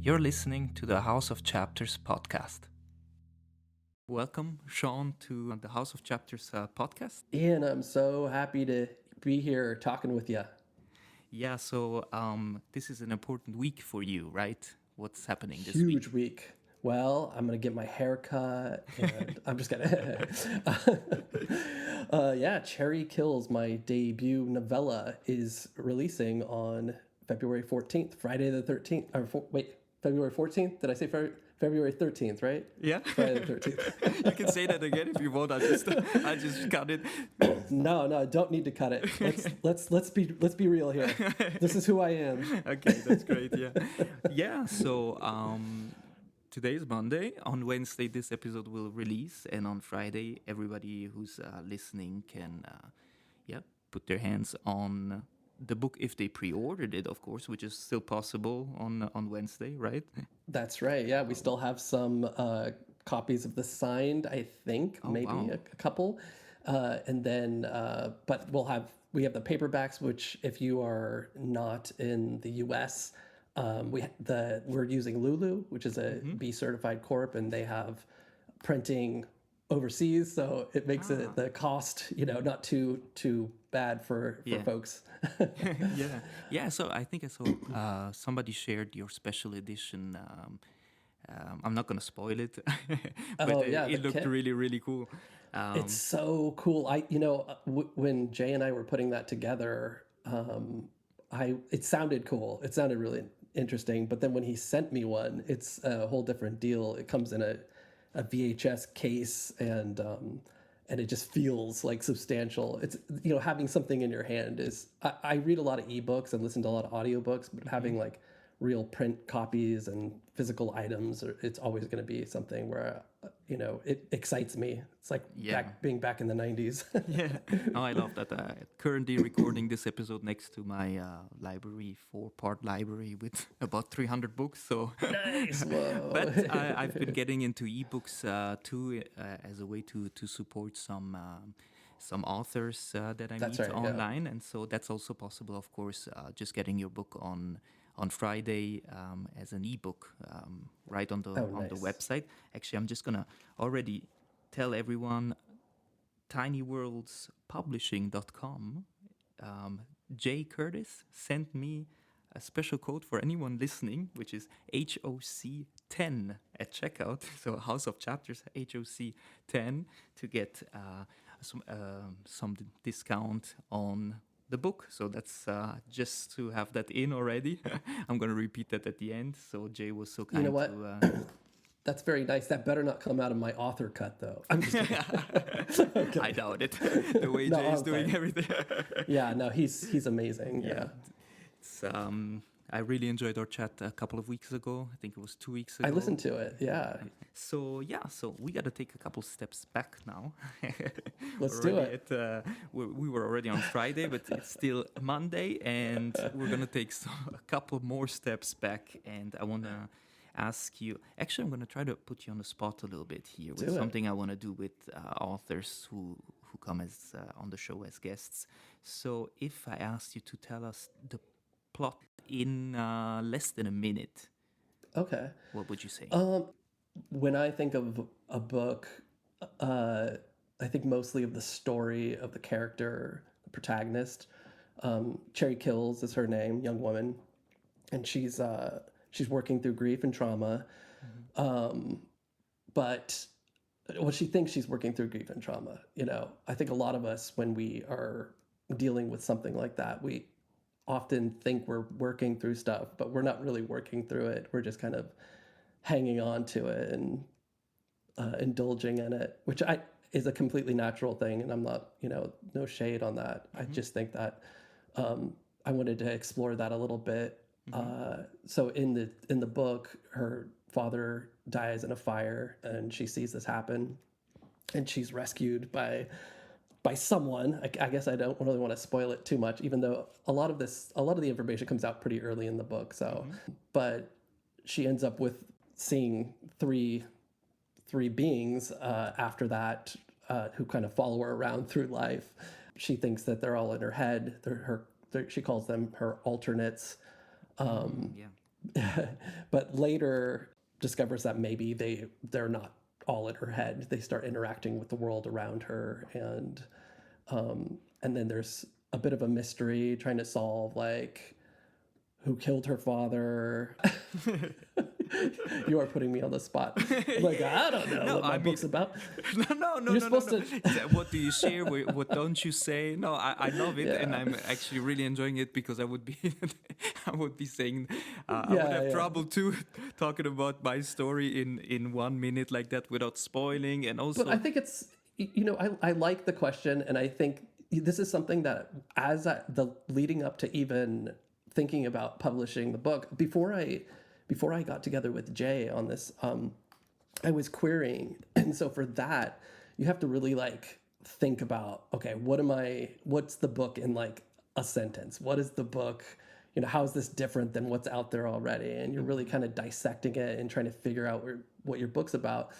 You're listening to the House of Chapters podcast. Welcome, Sean, to the House of Chapters podcast. Ian, I'm so happy to be here talking with you. Yeah, so this is an important week for you, right? What's happening this Huge week. Well, I'm going to get my hair cut, and I'm just going to... Cherry Kills, my debut novella, is releasing on February 14th, Friday the 13th. February 14th? Did I say February 13th, right? Yeah. Friday the 13th. You can say that again if you want. I just cut it. No, don't need to cut it. Let's be real here. This is who I am. Okay, that's great. Yeah. So today is Monday. On Wednesday, this episode will release, and on Friday, everybody who's listening can, put their hands on the book if they pre-ordered it, of course, which is still possible on Wednesday, right? That's right. Yeah, we still have some copies of the signed, I think, maybe wow. a couple. And then, but we have the paperbacks, which if you are not in the U.S., we're using Lulu, which is a B certified corp, and they have printing overseas, so it makes it the cost, not too bad for folks. So I think I saw somebody shared your special edition. I'm not gonna spoil it, but it looked really, really cool. It's so cool. When Jay and I were putting that together, it sounded cool. It sounded really interesting. But then when he sent me one, it's a whole different deal. It comes in a VHS case, and it just feels like substantial. It's having something in your hand is. I read a lot of ebooks and listen to a lot of audiobooks, but having like real print copies and physical items, it's always going to be something where it excites me. It's like being back in the 90s. I love that. Currently recording this episode next to my library, 4-part library with about 300 books. So nice. Whoa. But I've been getting into ebooks too, as a way to support some authors that I meet online, and so that's also possible. Of course, just getting your book on Friday as an ebook, right on the the website. Actually, I'm just gonna already tell everyone, tinyworldspublishing.com. Jay Curtis sent me a special code for anyone listening, which is HOC10 at checkout. So House of Chapters HOC10 to get some discount on the book. So that's just to have that in already. I'm going to repeat that at the end. So Jay was so kind. You know what? That's very nice. That better not come out of my author cut, though. I'm just kidding. Okay. I doubt it. The way Jay is doing everything. He's amazing. Yeah. It's I really enjoyed our chat a couple of weeks ago. I think it was 2 weeks ago. I listened to it. Yeah. So we got to take a couple steps back now. Let's do it. We were already on Friday, but it's still Monday, and we're gonna take a couple more steps back. And I want to ask you. Actually, I'm gonna try to put you on the spot a little bit here with something I want to do with authors who come as on the show as guests. So if I asked you to tell us the plot in less than a minute, okay, what would you say? When I think of a book, I think mostly of the story of the character, the protagonist. Cherry Kills is her name, young woman, and she's working through grief and trauma. But she thinks she's working through grief and trauma. I think a lot of us, when we are dealing with something like that, we often think we're working through stuff, but we're not really working through it. We're just kind of hanging on to it and indulging in it, which is a completely natural thing. And I'm not, no shade on that. I just think that I wanted to explore that a little bit. So in the book, her father dies in a fire, and she sees this happen, and she's rescued by someone. I guess I don't really want to spoil it too much, even though a lot of the information comes out pretty early in the book. So, but she ends up with seeing three beings after that who kind of follow her around through life. She thinks that they're all in her head. She calls them her alternates. but later discovers that maybe they're not all in her head. They start interacting with the world around her, and then there's a bit of a mystery trying to solve, like, who killed her father. You are putting me on the spot. I'm like, I don't know No, what my I mean, book's about. no, You're supposed to. What do you share? What don't you say? No, I love it, and Yeah. I'm actually really enjoying it because I would be, I would be saying, I would Yeah, have yeah. trouble too talking about my story in 1 minute like that without spoiling, and But I also, think it's, I like the question, and I think this is something that, the leading up to even thinking about publishing the book, before I got together with Jay on this, I was querying, and so for that, you have to really like think about, okay, what's the book in like a sentence? What is the book? How is this different than what's out there already? And you're really kind of dissecting it and trying to figure out what your book's about,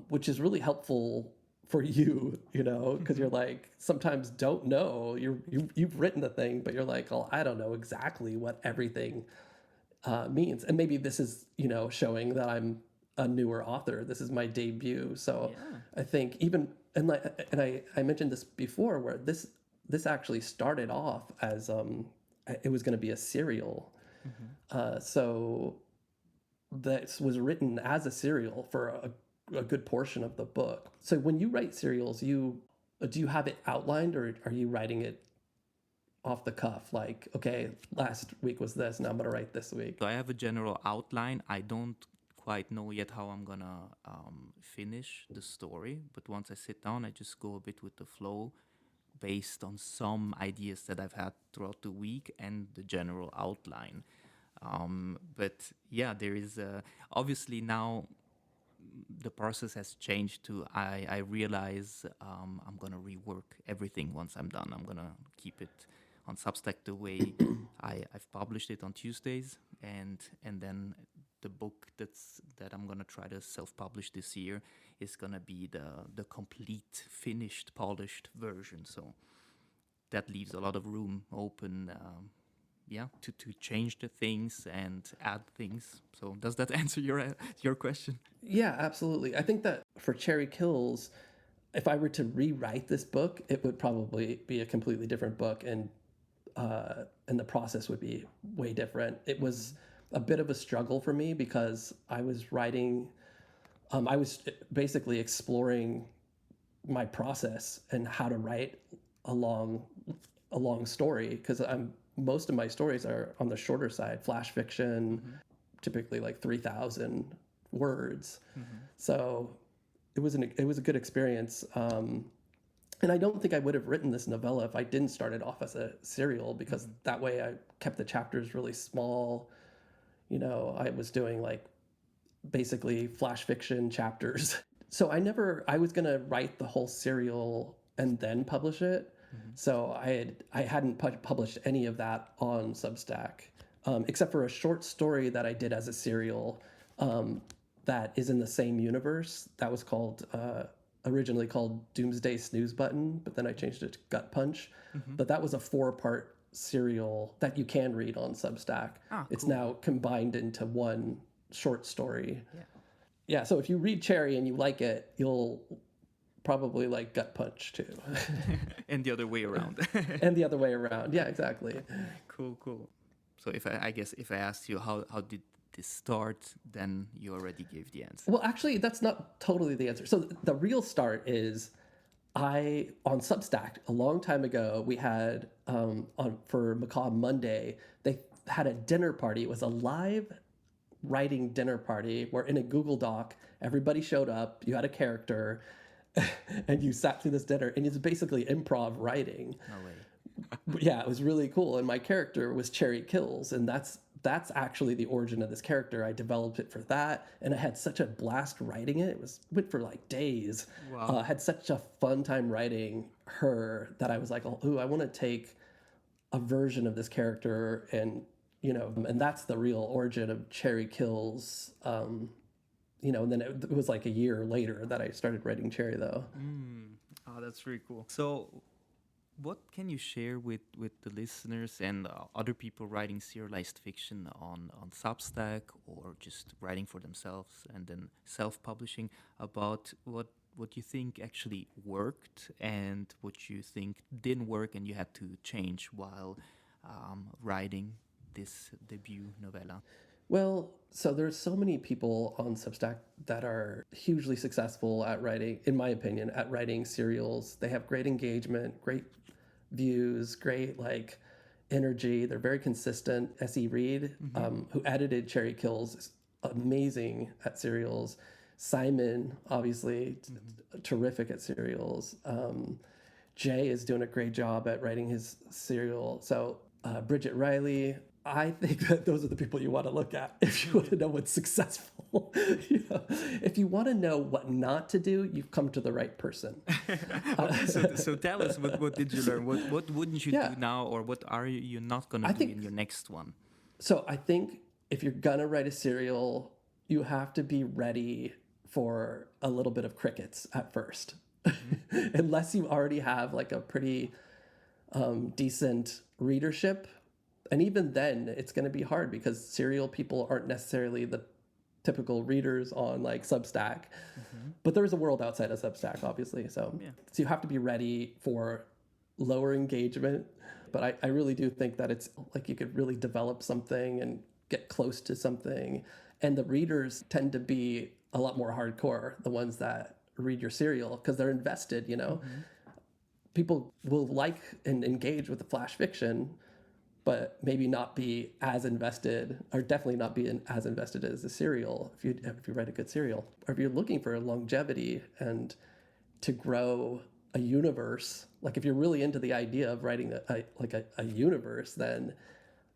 which is really helpful for you, because you're like, sometimes don't know. You've written the thing, but you're like, oh, I don't know exactly what everything means. And maybe this is, showing that I'm a newer author. This is my debut. So yeah. I think even, and I mentioned this before, where this actually started off as, it was going to be a serial. So that was written as a serial for a good portion of the book. So when you write serials, do you have it outlined, or are you writing it off the cuff? Like, okay, last week was this, now I'm going to write this week. So I have a general outline. I don't quite know yet how I'm gonna finish the story, but once I sit down, I just go a bit with the flow based on some ideas that I've had throughout the week and the general outline. But yeah, there is obviously now the process has changed to I realize I'm gonna rework everything once I'm done. I'm gonna keep it on Substack the way I've published it on Tuesdays, and then the book that I'm gonna try to self-publish this year is gonna be the complete, finished, polished version. So that leaves a lot of room open. Yeah, to change the things and add things. So does that answer your question? Yeah, absolutely. I think that for Cherry Kills, if I were to rewrite this book, it would probably be a completely different book, and the process would be way different. It was a bit of a struggle for me because I was writing, I was basically exploring my process and how to write a long a long story, because most of my stories are on the shorter side, flash fiction, typically like 3,000 words. So it was a good experience. And I don't think I would have written this novella if I didn't start it off as a serial, because that way I kept the chapters really small. I was doing like basically flash fiction chapters. So I was going to write the whole serial and then publish it. So I hadn't published any of that on Substack, except for a short story that I did as a serial, that is in the same universe. That was originally called Doomsday Snooze Button, but then I changed it to Gut Punch. But that was a 4-part serial that you can read on Substack. It's Cool. now combined into one short story. Yeah. Yeah, so if you read Cherry and you like it, you'll probably like Gut Punch too. And the other way around. And the other way around. Yeah, exactly. Cool. So I guess if I asked you how did this start, then you already gave the answer. Well, actually, that's not totally the answer. So the real start is, on Substack a long time ago, we had, for Macabre Monday, they had a dinner party. It was a live writing dinner party where, in a Google Doc, everybody showed up, you had a character, and you sat through this dinner, and it's basically improv writing. No way. Yeah, it was really cool. And my character was Cherry Kills, and that's actually the origin of this character. I developed it for that, and I had such a blast writing it. Went for like days. Wow. I had such a fun time writing her that I was like, oh, I want to take a version of this character, and that's the real origin of Cherry Kills. And then it was like a year later that I started writing Cherry, though. Oh, that's really cool. So what can you share with the listeners and other people writing serialized fiction on Substack or just writing for themselves and then self-publishing about what you think actually worked and what you think didn't work and you had to change while writing this debut novella? Well, so there's so many people on Substack that are hugely successful at writing, in my opinion, at writing serials. They have great engagement, great views, great like energy. They're very consistent. S.E. Reed, who edited Cherry Kills, is amazing at serials. Simon, obviously, terrific at serials. Jay is doing a great job at writing his serial. So Bridget Riley, I think that those are the people you want to look at if you want to know what's successful. You know, if you want to know what not to do, you've come to the right person. Okay, so tell us what did you learn? What wouldn't you do now, or what are you not going to do in your next one? So I think if you're gonna write a serial, you have to be ready for a little bit of crickets at first, unless you already have like a pretty decent readership. And even then, it's going to be hard because serial people aren't necessarily the typical readers on like Substack. But there is a world outside of Substack, obviously. So you have to be ready for lower engagement. But I really do think that it's like you could really develop something and get close to something. And the readers tend to be a lot more hardcore, the ones that read your serial, because they're invested, you know. People will like and engage with the flash fiction, but maybe not be as invested, or definitely not be as invested as the serial if you write a good serial. Or if you're looking for longevity and to grow a universe, like if you're really into the idea of writing a universe, then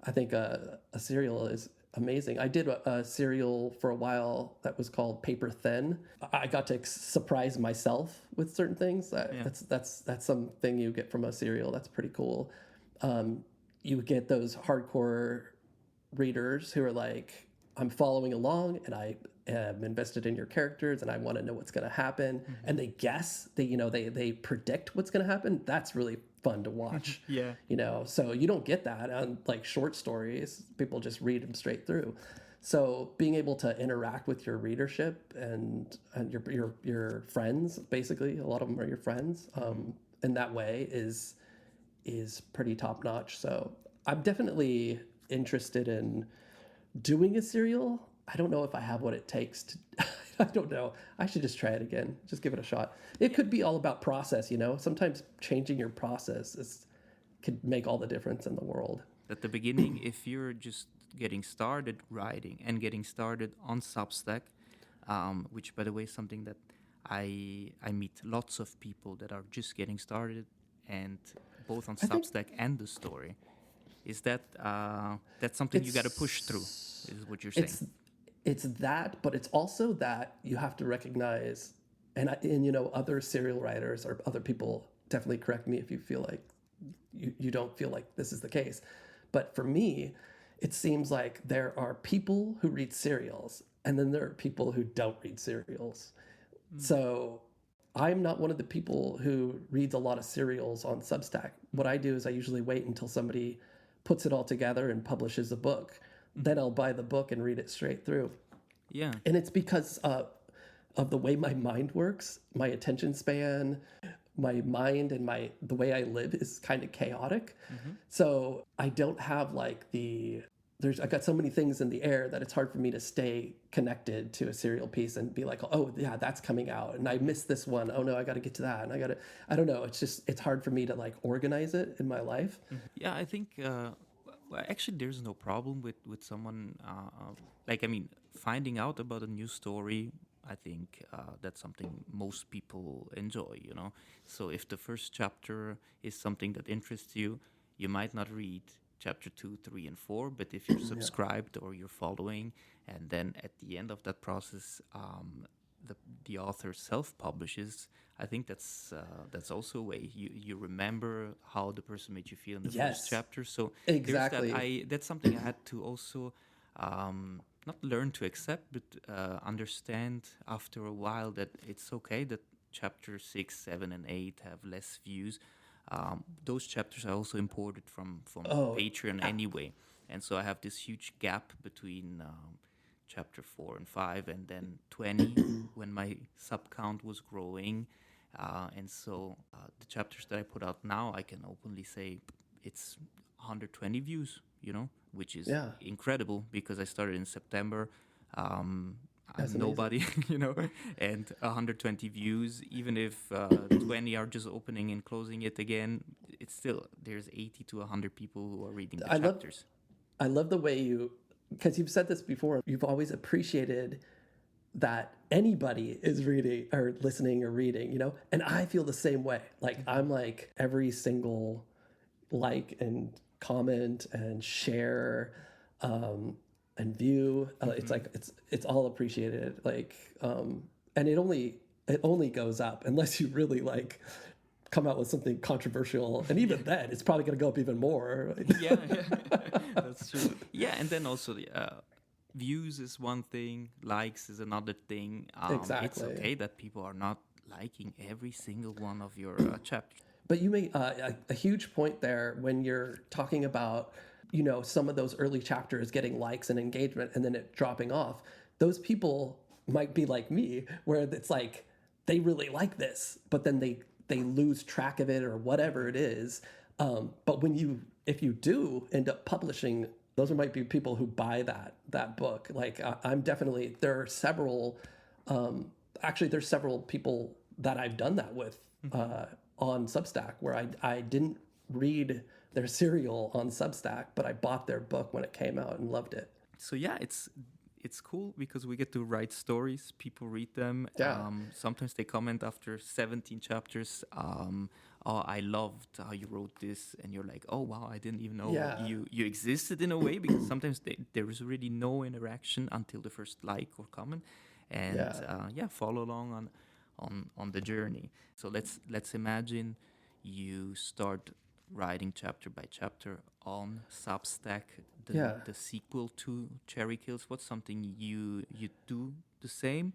I think a serial is amazing. I did a serial for a while that was called Paper Thin. I got to surprise myself with certain things. That's something you get from a serial. That's pretty cool. You get those hardcore readers who are like, I'm following along and I am invested in your characters and I want to know what's going to happen. And they guess, they predict what's going to happen. That's really fun to watch. So you don't get that on like short stories. People just read them straight through. So being able to interact with your readership and your friends, basically, a lot of them are your friends, in that way is pretty top notch. So I'm definitely interested in doing a serial. I don't know if I have what it takes to, I don't know. I should just try it again. Just give it a shot. It could be all about process, Sometimes changing your process could make all the difference in the world. At the beginning, if you're just getting started writing and getting started on Substack, which by the way is something that I meet lots of people that are just getting started and both on Substack and the story. Is that that's something you got to push through? Is what you're saying? It's that, but it's also that you have to recognize, and other serial writers or other people definitely correct me if you feel like you don't feel like this is the case. But for me, it seems like there are people who read serials, and then there are people who don't read serials. So I'm not one of the people who reads a lot of serials on Substack. What I do is I usually wait until somebody puts it all together and publishes a book. Then I'll buy the book and read it straight through. Yeah. And it's because of the way my mind works, my attention span, my mind and the way I live is kind of chaotic. So I don't have like I got so many things in the air that it's hard for me to stay connected to a serial piece and be like, oh yeah, that's coming out. And I missed this one. Oh no, I got to get to that. And I don't know. It's hard for me to like organize it in my life. Yeah, I think, well, actually there's no problem with someone, finding out about a new story. I think that's something most people enjoy, So if the first chapter is something that interests you, you might not read chapter 2, 3, and 4, but if you're subscribed or you're following, and then at the end of that process, the author self-publishes, I think that's also a way you remember how the person made you feel in the first chapter. So exactly, that's something I had to also not learn to accept, but understand after a while that it's okay that chapter 6, 7, and 8 have less views. those chapters I also imported from Oh, Patreon yeah. anyway, and so I have this huge gap between chapter 4 and 5, and then 20 when my sub count was growing, and so the chapters that I put out now, I can openly say it's 120 views, which is Yeah. incredible because I started in September. Um, That's I'm amazing. nobody, and 120 views, even if 20 are just opening and closing it again, it's still, there's 80 to 100 people who are reading the I love chapters. I love the way because you've said this before, you've always appreciated that anybody is reading or listening or reading, and I feel the same way. Like, I'm like every single like and comment and share and view. It's Hmm. like it's all appreciated. Like, and it only goes up unless you really like come out with something controversial, and Yeah. even then, it's probably going to go up even more. Yeah, yeah. That's true. Yeah, and then also the views is one thing, likes is another thing. It's Exactly. okay that people are not liking every single one of your chapters. But you make a huge point there when you're talking about, some of those early chapters getting likes and engagement and then it dropping off. Those people might be like me, where it's like they really like this, but then they lose track of it or whatever it is. But if you do end up publishing, those might be people who buy that book. Like, I'm definitely, there are several actually, there's several people that I've done that with Hmm. on Substack, where I didn't read their serial on Substack, but I bought their book when it came out and loved it. So yeah, it's cool because we get to write stories. People read them. Yeah. Sometimes they comment after 17 chapters. Oh, I loved how you wrote this, and you're like, oh wow, I didn't even know Yeah. you existed in a way, because sometimes there is really no interaction until the first like or comment, and Yeah. yeah, follow along on the journey. So let's imagine you start writing chapter by chapter on Substack, Yeah. the sequel to Cherry Kills. What's something you do the same,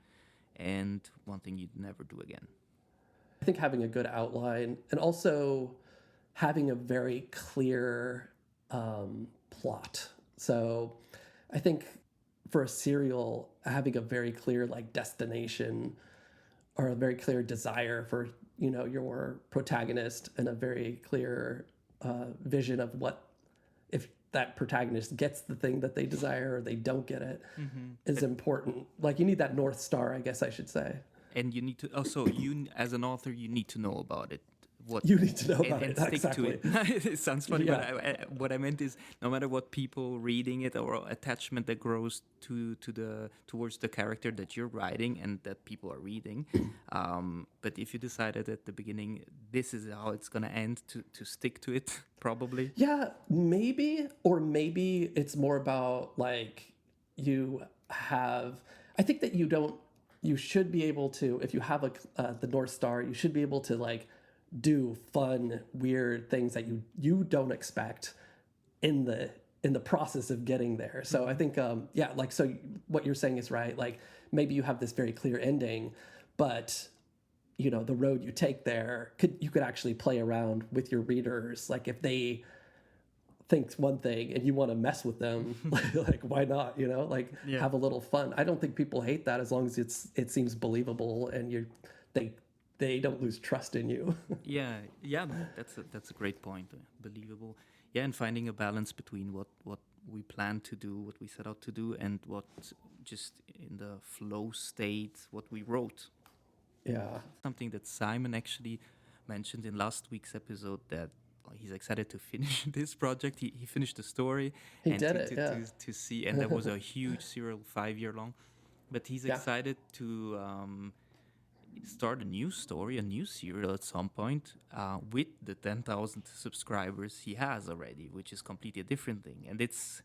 and one thing you'd never do again? I think having a good outline and also having a very clear plot. So I think for a serial, having a very clear like destination or a very clear desire for your protagonist and a very clear vision of what if that protagonist gets the thing that they desire or they don't get it Mm-hmm. is important. Like, you need that North Star, I guess I should say. And you need to also, you as an author, you need to know about it, what, You need to know and, about it. and stick to Exactly. it. It sounds funny, but Yeah. what I meant is, no matter what people reading it or attachment that grows towards the character that you're writing and that people are reading, but if you decided at the beginning this is how it's gonna end, to stick to it, probably. Yeah, maybe, or maybe it's more about like you have. I think that you should be able to, if you have the North Star, you should be able to like do fun, weird things that you don't expect in the process of getting there. So I Hmm. think, yeah, like, so what you're saying is right. Like, maybe you have this very clear ending, but the road you take there you could actually play around with your readers. Like, if they think one thing and you want to mess with them, like, why not? Like, Yeah. have a little fun. I don't think people hate that as long as it seems believable and they they don't lose trust in you. Yeah, yeah, that's a great point. Believable. Yeah, and finding a balance between what we plan to do, what we set out to do, and what just in the flow state, what we wrote. Yeah. Something that Simon actually mentioned in last week's episode, that he's excited to finish this project. He finished the story, He and did it. Yeah. to see, and that was a huge serial, 5 year long. But he's Yeah. excited to start a new story, a new serial at some point, with the 10,000 subscribers he has already, which is completely a different thing. And it's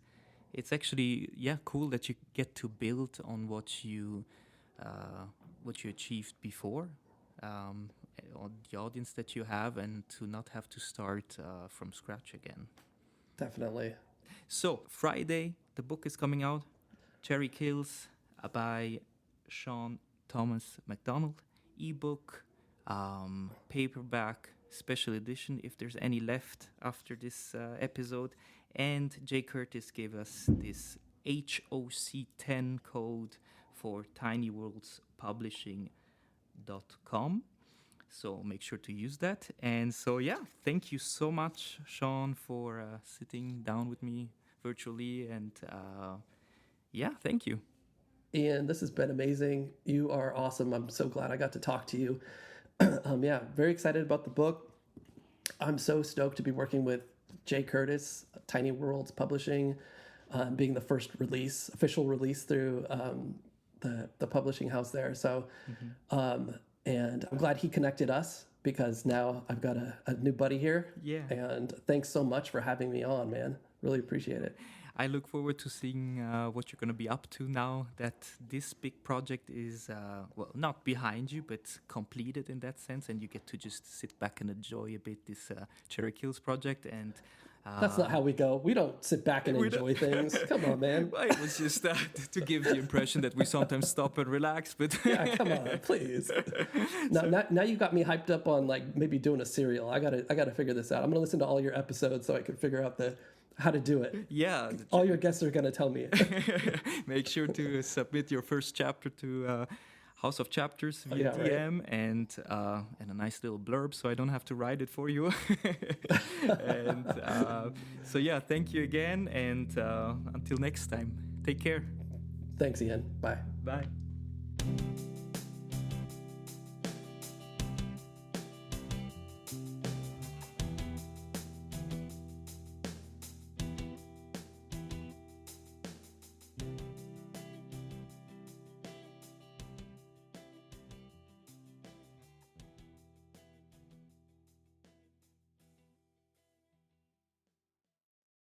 actually, yeah, cool that you get to build on uh, what you achieved before, um, on the audience that you have, and to not have to start from scratch again. Definitely. So Friday, the book is coming out, Cherry Kills, by Sean Thomas McDonnell, ebook, paperback, special edition if there's any left after this episode. And Jay Curtis gave us this HOC10 code for tinyworldspublishing.com. So make sure to use that. And so, yeah, thank you so much, Sean, for sitting down with me virtually. And yeah, thank you. Ian, this has been amazing. You are awesome. I'm so glad I got to talk to you. Yeah, very excited about the book. I'm so stoked to be working with Jay Curtis, Tiny Worlds Publishing, being the first official release through the publishing house there. So, and I'm glad he connected us, because now I've got a new buddy here. Yeah. And thanks so much for having me on, man. Really appreciate it. I look forward to seeing what you're going to be up to now that this big project is, well, not behind you, but completed in that sense. And you get to just sit back and enjoy a bit this Cherry Kills project. And that's not how we go. We don't sit back and enjoy things. Come on, man. Well, it was just to give the impression that we sometimes stop and relax. But yeah, come on, please. Now you got me hyped up on like maybe doing a serial. I gotta figure this out. I'm gonna listen to all your episodes so I can figure out how to do it. Yeah. All your guests are gonna tell me. Make sure to submit your first chapter to House of Chapters via DM, right. and a nice little blurb, so I don't have to write it for you. And so yeah, thank you again, and until next time, take care. Thanks, Ian. Bye. Bye.